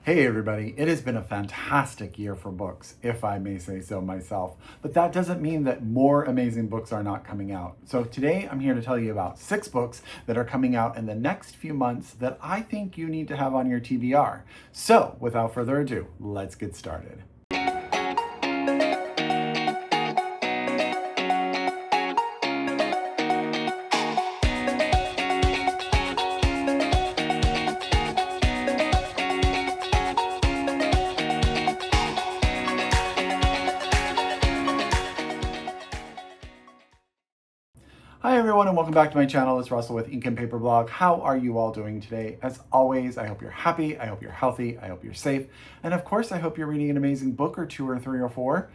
Hey everybody, it has been a fantastic year for books, if I may say so myself. But that doesn't mean that more amazing books are not coming out. So today I'm here to tell you about 6 books that are coming out in the next few months that I think you need to have on your TBR. So without further ado, let's get started. Hi everyone and welcome back to my channel. It's Russell with Ink and Paper Blog. How are you all doing today? As always, I hope you're happy, I hope you're healthy, I hope you're safe, and of course I hope you're reading an amazing book or 2 or 3 or 4.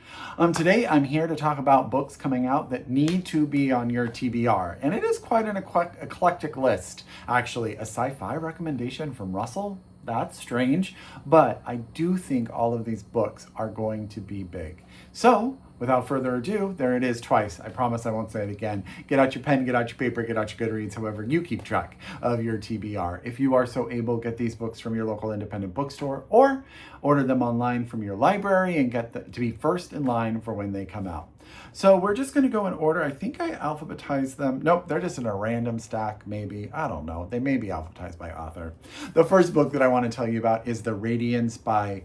Today I'm here to talk about books coming out that need to be on your TBR, and it is quite an eclectic list. Actually, a sci-fi recommendation from Russell? That's strange, but I do think all of these books are going to be big. So, without further ado, there it is twice. I promise I won't say it again. Get out your pen, get out your paper, get out your Goodreads, however you keep track of your TBR. If you are so able, get these books from your local independent bookstore or order them online from your library and get to be first in line for when they come out. So we're just going to go in order. I think I alphabetized them. Nope, they're just in a random stack, maybe. I don't know. They may be alphabetized by author. The first book that I want to tell you about is The Radiance by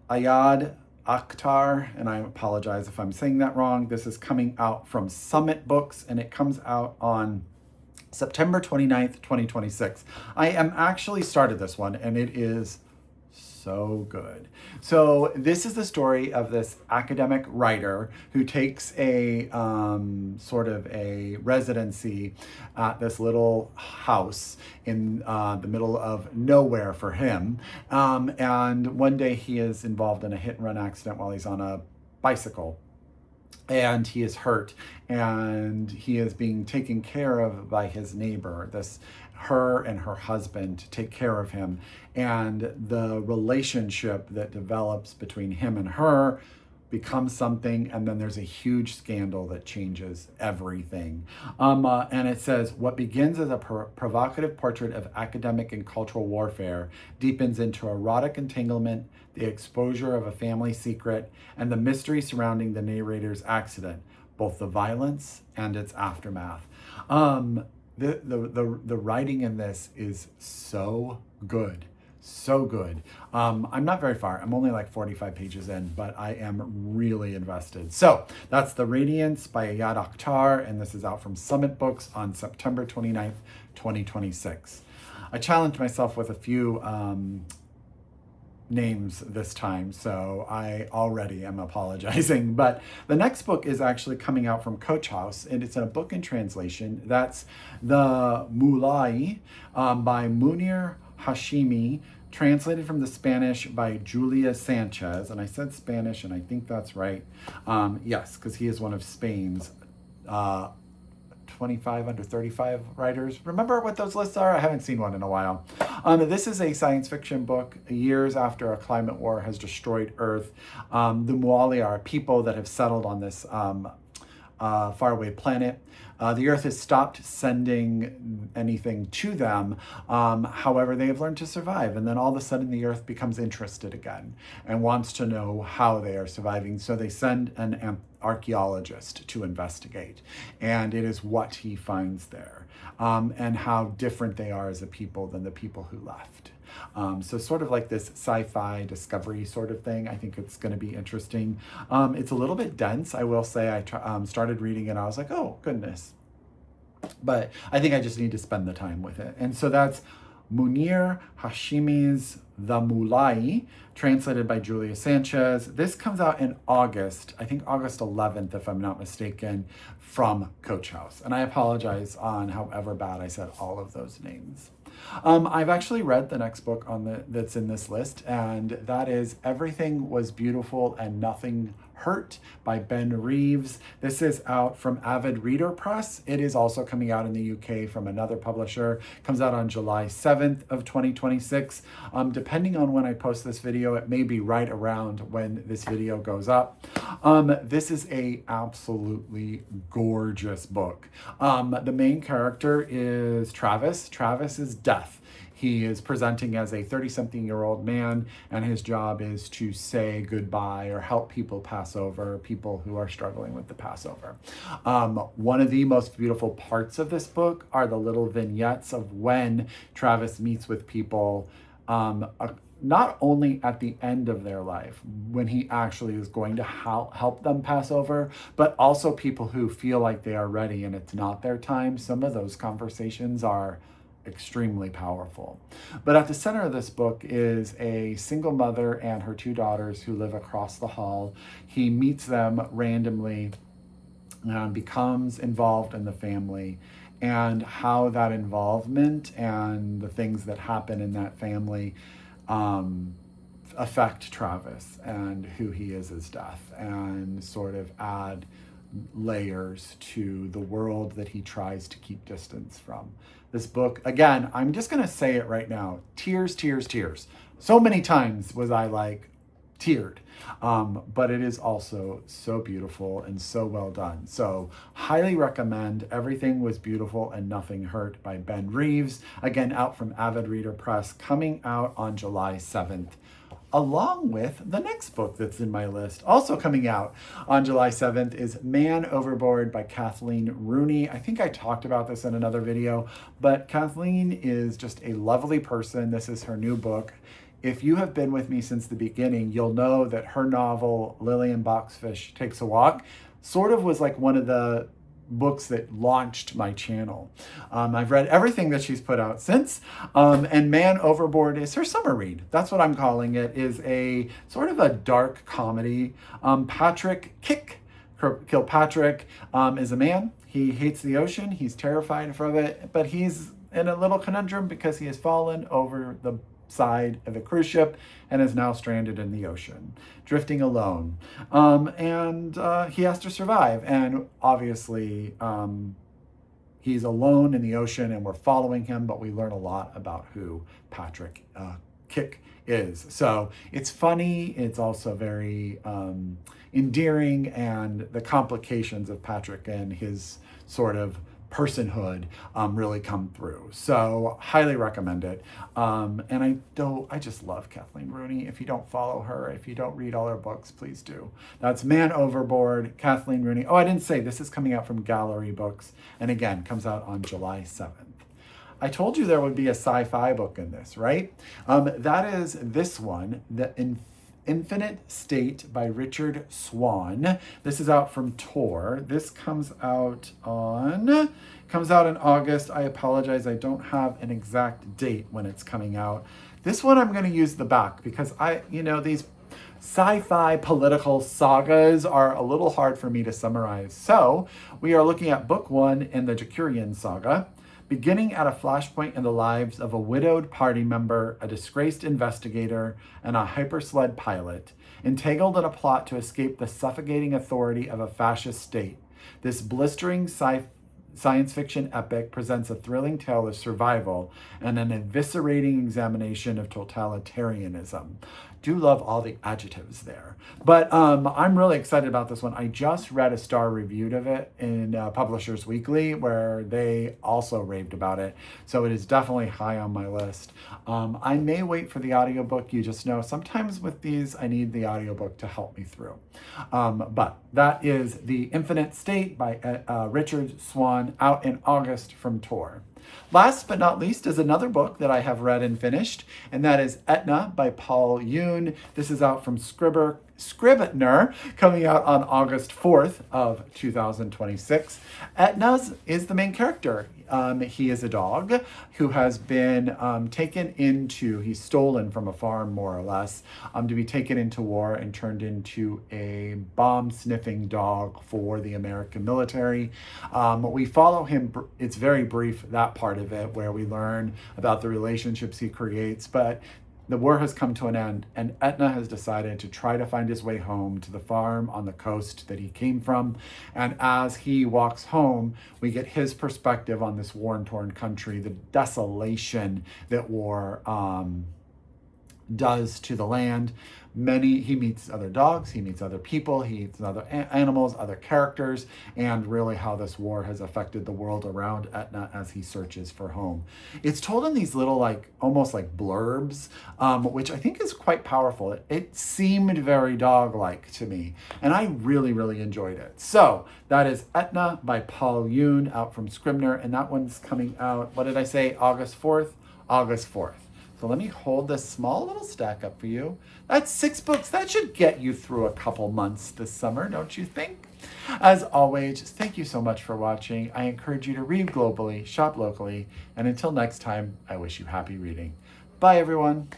Ayad Akhtar, and I apologize if I'm saying that wrong. This is coming out from Summit Books, and it comes out on September 29th, 2026. I am actually started this one, and it is so good. So this is the story of this academic writer who takes a sort of a residency at this little house in the middle of nowhere for him. And one day he is involved in a hit and run accident while he's on a bicycle. And he is hurt, and he is being taken care of by his neighbor, her and her husband, to take care of him. And the relationship that develops between him and her becomes something, and then there's a huge scandal that changes everything. And it says, what begins as a provocative portrait of academic and cultural warfare deepens into erotic entanglement, the exposure of a family secret, and the mystery surrounding the narrator's accident, both the violence and its aftermath. The writing in this is so good. So good. I'm not very far. I'm only like 45 pages in, but I am really invested. So that's The Radiance by Ayad Akhtar, and this is out from Summit Books on September 29th, 2026. I challenged myself with a few names this time, so I already am apologizing. But the next book is actually coming out from Coach House, and it's a book in translation. That's The Mulai by Munir Hashimi, translated from the Spanish by Julia Sanchez. And I said Spanish, and I think that's right. Yes, because he is one of Spain's 25 under 35 writers. Remember what those lists are? I haven't seen one in a while. This is a science fiction book years after a climate war has destroyed Earth. The Muali are people that have settled on this faraway planet. The Earth has stopped sending anything to them. However, they have learned to survive. And then all of a sudden the Earth becomes interested again and wants to know how they are surviving. So they send an archaeologist to investigate. And it is what he finds there, and how different they are as a people than the people who left. So sort of like this sci-fi discovery sort of thing. I think it's going to be interesting. It's a little bit dense, I will say. I started reading it and I was like, oh, goodness. But I think I just need to spend the time with it. And so that's Munir Hashimi's The Mulai, translated by Julia Sanchez. This comes out in August, I think August 11th, if I'm not mistaken, from Coach House. And I apologize on however bad I said all of those names. I've actually read the next book that's in this list, and that is Everything Was Beautiful and Nothing Hurt by Ben Reeves. This is out from Avid Reader Press. It is also coming out in the UK from another publisher. Comes out on July 7th of 2026. Depending on when I post this video, it may be right around when this video goes up. This is a absolutely gorgeous book. The main character is Travis. Travis is death. He is presenting as a 30-something-year-old man, and his job is to say goodbye or help people pass over, people who are struggling with the Passover. One of the most beautiful parts of this book are the little vignettes of when Travis meets with people, not only at the end of their life, when he actually is going to help them pass over, but also people who feel like they are ready and it's not their time. Some of those conversations are extremely powerful. But at the center of this book is a single mother and her two daughters who live across the hall. He meets them randomly and becomes involved in the family, and how that involvement and the things that happen in that family affect Travis and who he is as death, and sort of add layers to the world that he tries to keep distance from. This book, again, I'm just going to say it right now, tears, tears, tears. So many times was I like teared, but it is also so beautiful and so well done. So highly recommend Everything Was Beautiful and Nothing Hurt by Ben Reeves, again out from Avid Reader Press, coming out on July 7th, along with the next book that's in my list. Also coming out on July 7th is Man Overboard by Kathleen Rooney. I think I talked about this in another video, but Kathleen is just a lovely person. This is her new book. If you have been with me since the beginning, you'll know that her novel, Lillian Boxfish Takes a Walk, sort of was like one of the books that launched my channel. I've read everything that she's put out since, and Man Overboard is her summer read. That's what I'm calling it, is a sort of a dark comedy. Patrick Kilpatrick is a man. He hates the ocean. He's terrified of it, but he's in a little conundrum because he has fallen over the side of a cruise ship and is now stranded in the ocean, drifting alone. And he has to survive. And obviously, he's alone in the ocean and we're following him, but we learn a lot about who Patrick Kick is. So it's funny. It's also very endearing, and the complications of Patrick and his sort of personhood really come through. So highly recommend it. And I just love Kathleen Rooney. If you don't follow her, if you don't read all her books, please do. That's Man Overboard, Kathleen Rooney. Oh, I didn't say this is coming out from Gallery Books, and again comes out on July 7th. I told you there would be a sci-fi book in this, right? That is this one, The Infinite State by Richard Swan. This is out from Tor. This comes out in August. I apologize, I don't have an exact date when it's coming out. This one I'm going to use the back because these sci-fi political sagas are a little hard for me to summarize. So we are looking at book 1 in the Jacurian saga, beginning at a flashpoint in the lives of a widowed party member, a disgraced investigator, and a hypersled pilot, entangled in a plot to escape the suffocating authority of a fascist state. This blistering science fiction epic presents a thrilling tale of survival and an eviscerating examination of totalitarianism. Do love all the adjectives there. But I'm really excited about this one. I just read a star review of it in Publishers Weekly, where they also raved about it. So it is definitely high on my list. I may wait for the audiobook. You just know sometimes with these, I need the audiobook to help me through. But that is The Infinite State by Richard Swan, out in August from Tor. Last but not least is another book that I have read and finished, and that is Etna by Paul Yoon. This is out from Scribner, coming out on August 4th of 2026. Etna is the main character. He is a dog who has been he's stolen from a farm more or less, to be taken into war and turned into a bomb-sniffing dog for the American military. We follow him, it's very brief, that part of it, where we learn about the relationships he creates, but the war has come to an end, and Etna has decided to try to find his way home to the farm on the coast that he came from. And as he walks home, we get his perspective on this war-torn country, the desolation that war does to the land. He meets other dogs, he meets other people, he meets other animals, other characters, and really how this war has affected the world around Etna as he searches for home. It's told in these little, like, almost like blurbs, which I think is quite powerful. It seemed very dog-like to me, and I really, really enjoyed it. So that is Etna by Paul Yoon, out from Scribner, and that one's coming out, what did I say, August 4th? August 4th. So let me hold this small little stack up for you. That's 6 books. That should get you through a couple months this summer, don't you think? As always, thank you so much for watching. I encourage you to read globally, shop locally, and until next time, I wish you happy reading. Bye, everyone.